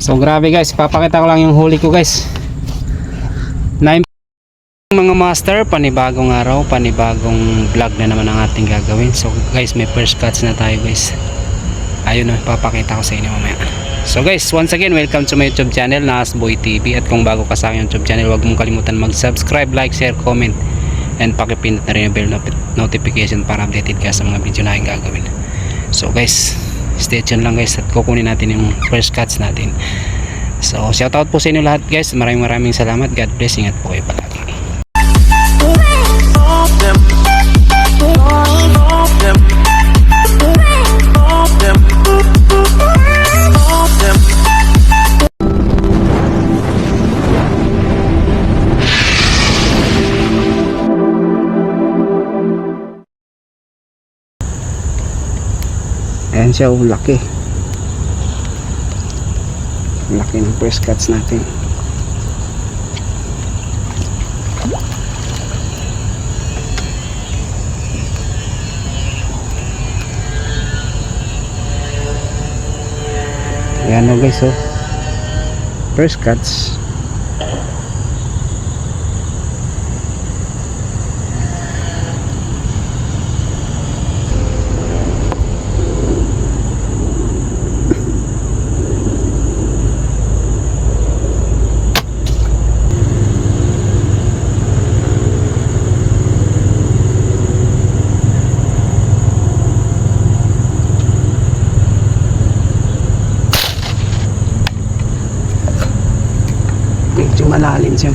So grabe guys, papakita ko lang yung huli ko guys. 9 mga master, panibagong araw, panibagong vlog na naman ang ating gagawin. So guys, may first cuts na tayo guys. Ayun na, papakita ko sa inyo mamaya. So guys, once again, welcome to my YouTube channel na Asboy TV. At kung bago ka sa aking YouTube channel, huwag mong kalimutan mag-subscribe, like, share, comment, and pakipindot na rin yung bell notification para updated ka sa mga video na aking gagawin. So guys, stay tuned lang guys at kukunin natin yung first cuts natin. So shoutout po sa inyo lahat guys, maraming salamat. God bless, ingat po kayo palagi. Ayan siya, laki ng first cuts natin. Ayan o guys, oh, first cuts. Medyo malalim siya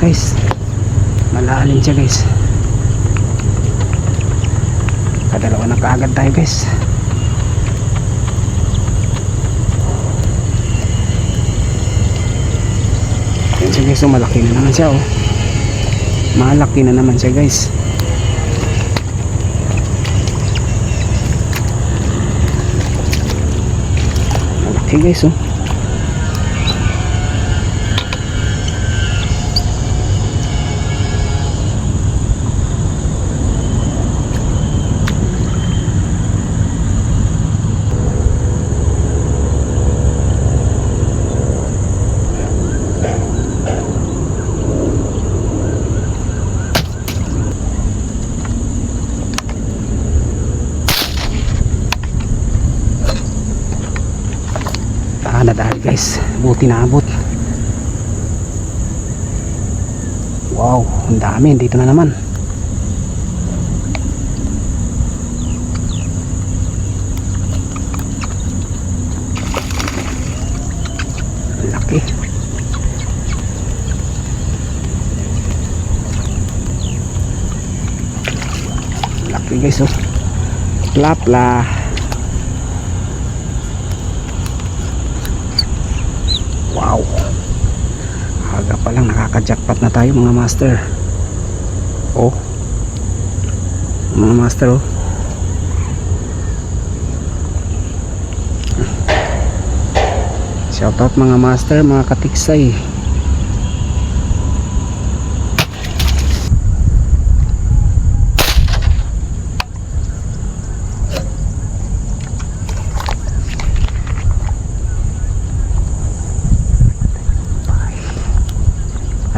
guys, kadalawa na kaagad tayo guys. Yan siya guys, so malaki na naman siya, oh. Malaki na naman siya guys. Malaki guys, oh. Nadali guys, buti na abot. Wow, ang dami, dito na naman. Laki. Laki guys, oh. Plapla. Wow, aga pa lang nakaka-jackpot na tayo mga master. Oh, mga master, oh. Shoutout mga master, mga katiksay.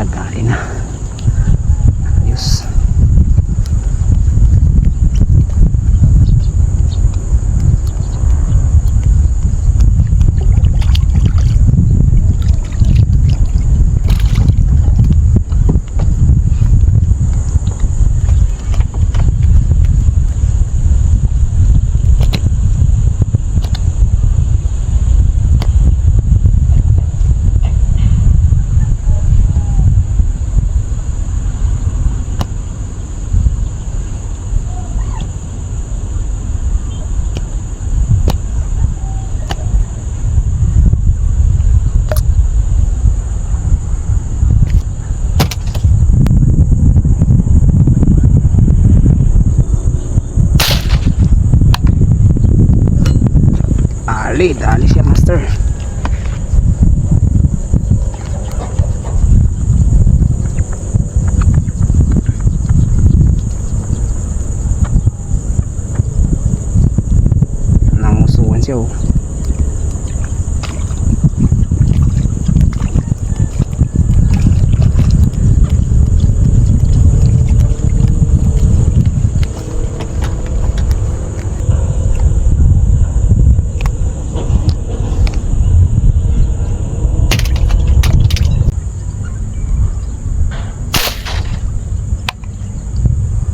Dali na. Ayos. Dali siya master. Nangusuan siya, oh.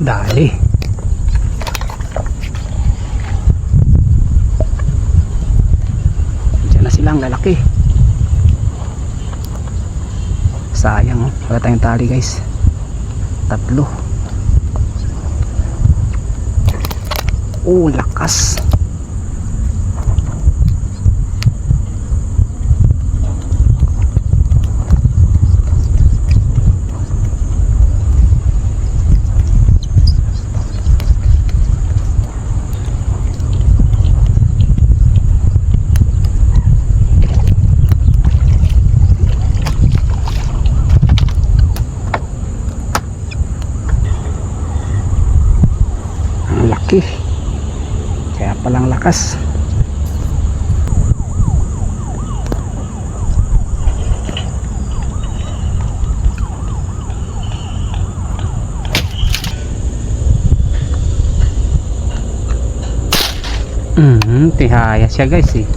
Dali. Diyan na silang lalaki. Sayang, oh. Wala tayong tali guys. 3. Oh, lakas. Ang laki. Kaya palang lakas. Tihaya siya guys eh.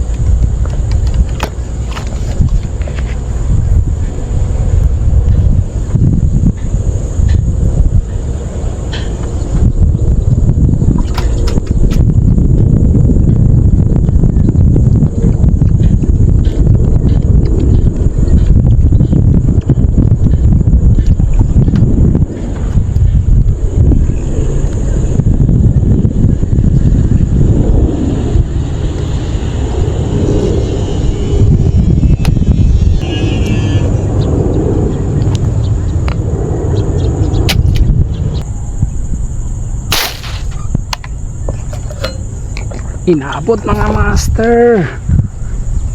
Inabot mga master.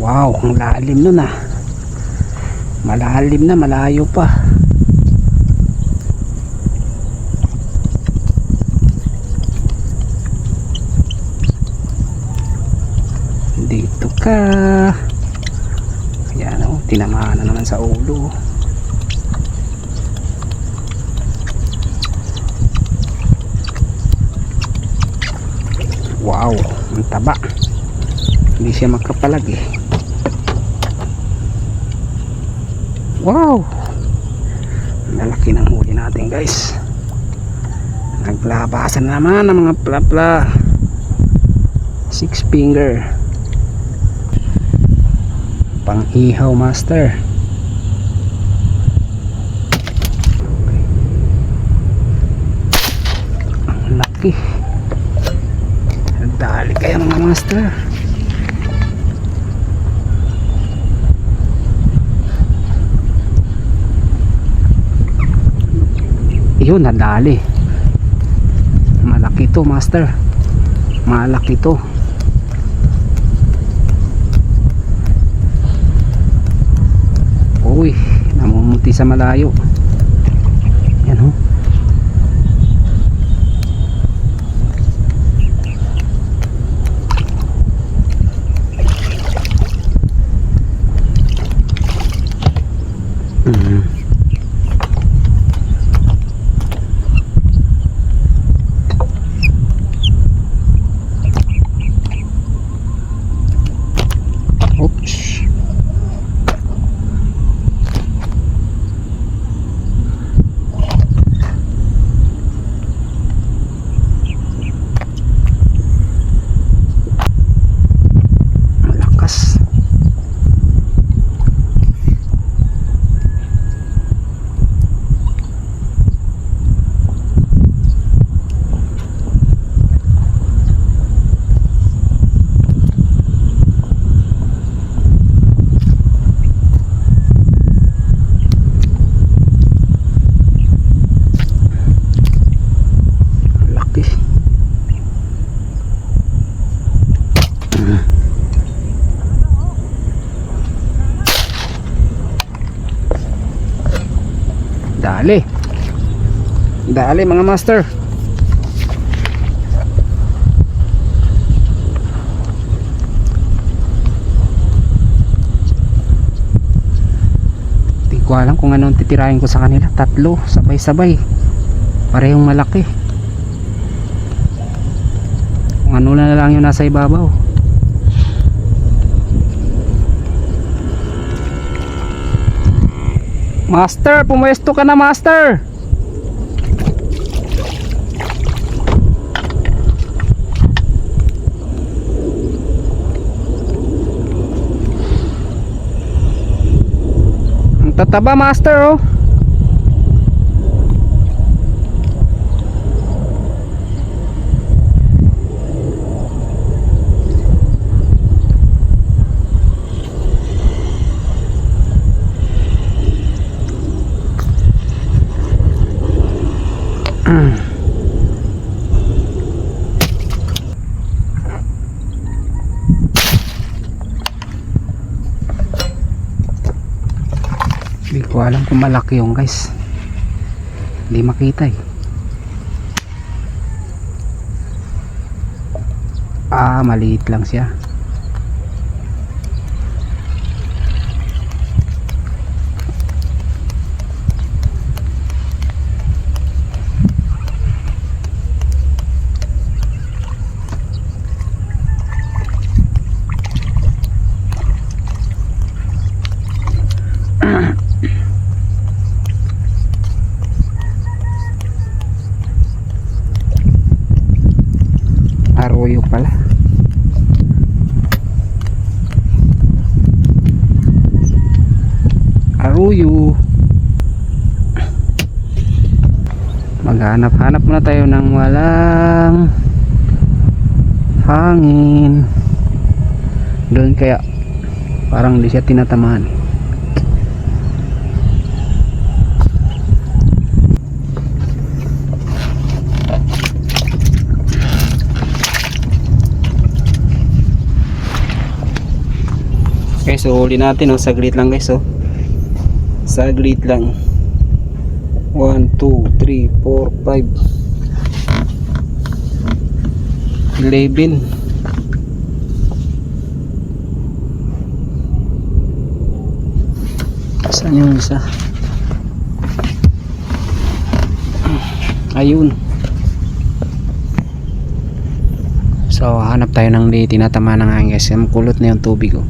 Wow, ang lalim nun ah. Malalim na, malayo pa. Dito ka. Ayan o, tinamaan na naman sa ulo. Wow, ang taba. Hindi siya magkapalag eh. Wow, malaki ng huli natin guys. Naglabasan naman ng mga plapla. 6 finger. Pang ihaw master. Ang laki. Dali kaya mga master. Yun, nadali. Malaki to master. Malaki to. Uy, namumuti sa malayo. Yan ho. Oops. Malakas. Dali. Dali mga master. Di ko alam kung anong titirahin ko sa kanila. 3 sabay-sabay. Parehong malaki. Kung ano na lang yung nasa ibabaw. Master, pumuesto ka na master. tataba master oh. Hindi ko alam kung malaki yung guys, hindi makita eh. Maliit lang siya. Arroyo pala. Arroyo. Maghanap-hanap muna tayo ng walang hangin. Doon kaya parang hindi siya tinatamaan. Okay, so huli natin oh, saglit lang guys oh. Saglit lang. 1, 2, 3, 4, 5 11. Saan yung isa? Ayun. So hanap tayo ng di tinatama ng hangin guys. Kulot na yung tubig oh.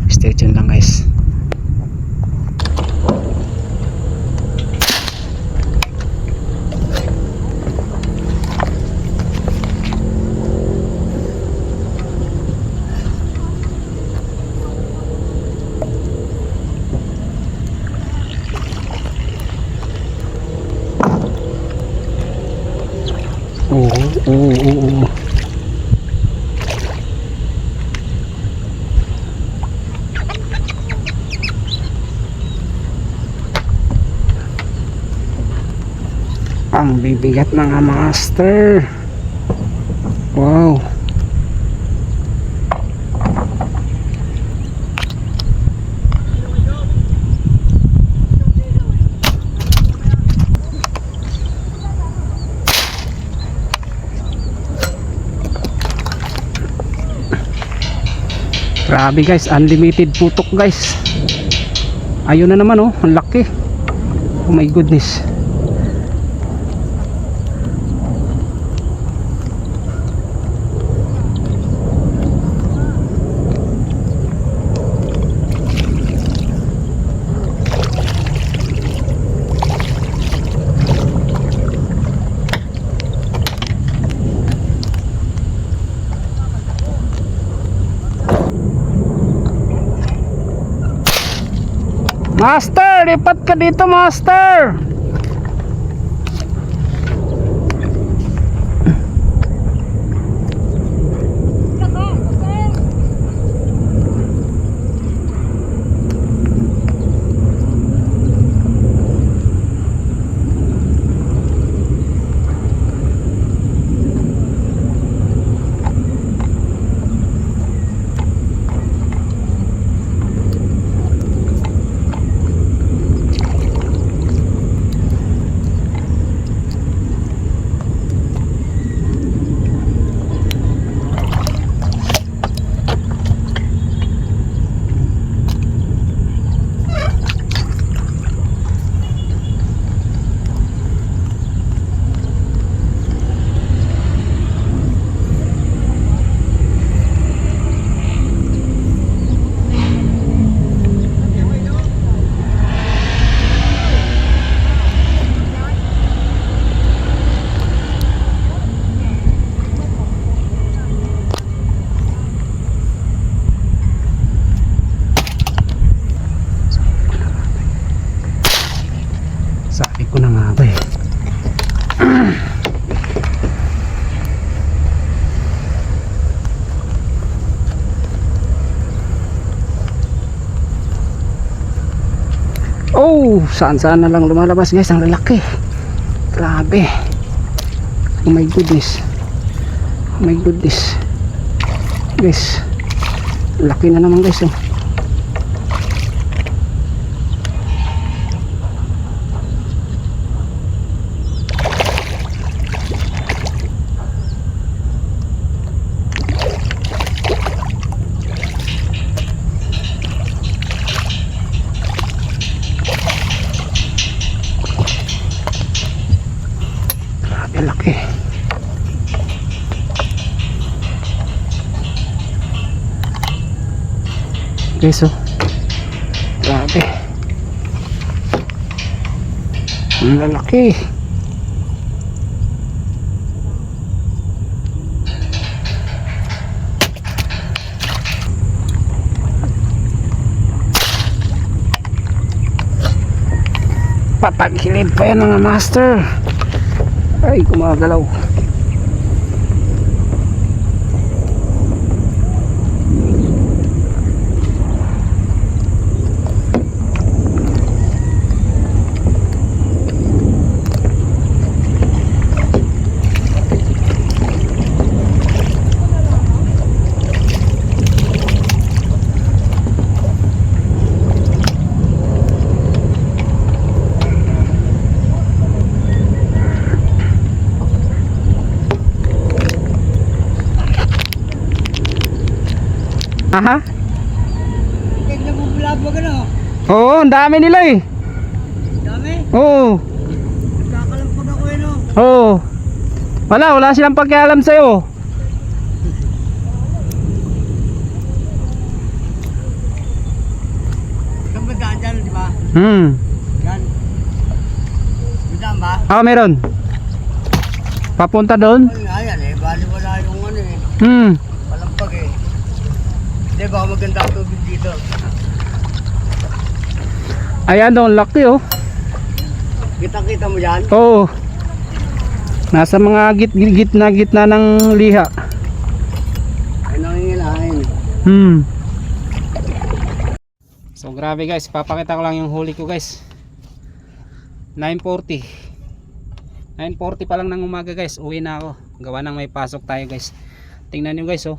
Stay tuned lang guys. Oo. Ang bibigat mga master. Wow. Grabe guys, unlimited putok guys. Ayun na naman oh, ang laki. Oh my goodness. Master, lipat ka dito master. Oh, saan na lang lumalabas guys, ang lalaki. Grabe. Oh my goodness. Oh my goodness. Guys, laki na naman guys oh. Laki. Guys oh. Grabe. Ang lalaki. Patagilid pa yan mga master. Ay, gumagalaw. Aha? Tignan mo bulabog ano? Oo, ang dami nila eh. Dami? Oo. Nagkakalampag ako eh no? Oo. Wala silang pakialam sa'yo. Saan ba daan dyan, di ba? Yan. May daan ba? Meron. Papunta doon? Ay nga yan eh, bali wala yung ano eh. Palampag eh. Hindi ba maganda ang tubig dito? Ayan doon, laki oh. Kita-kita mo dyan? Oo. Nasa mga gitna ng liha. Ay nangingilahin. So grabe guys, papakita ko lang yung huli ko guys. 9:40 pa lang ng umaga guys, uwi na ako. Gawa ng may pasok tayo guys. Tingnan nyo guys oh.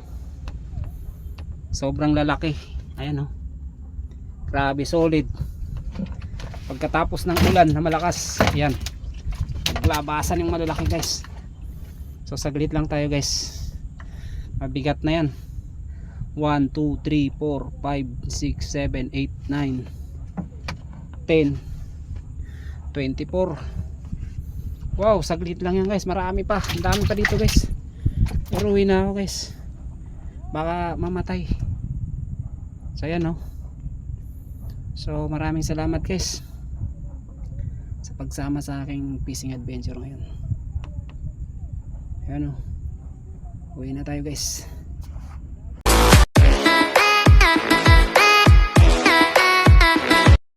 Sobrang lalaki. Ayan oh. Grabe, solid. Pagkatapos ng ulan na malakas, ayan, naglabasan yung malalaki guys. So saglit lang tayo guys. Mabigat na yan. 1, 2, 3, 4, 5, 6, 7, 8, 9, 10, 24. Wow, saglit lang yan guys. Marami pa, ang dami pa dito guys. Pero uwi na ako guys, baka mamatay. So ayan oh. So maraming salamat guys sa pagsama sa aking fishing adventure ngayon. Ayan oh. Uwi na tayo guys.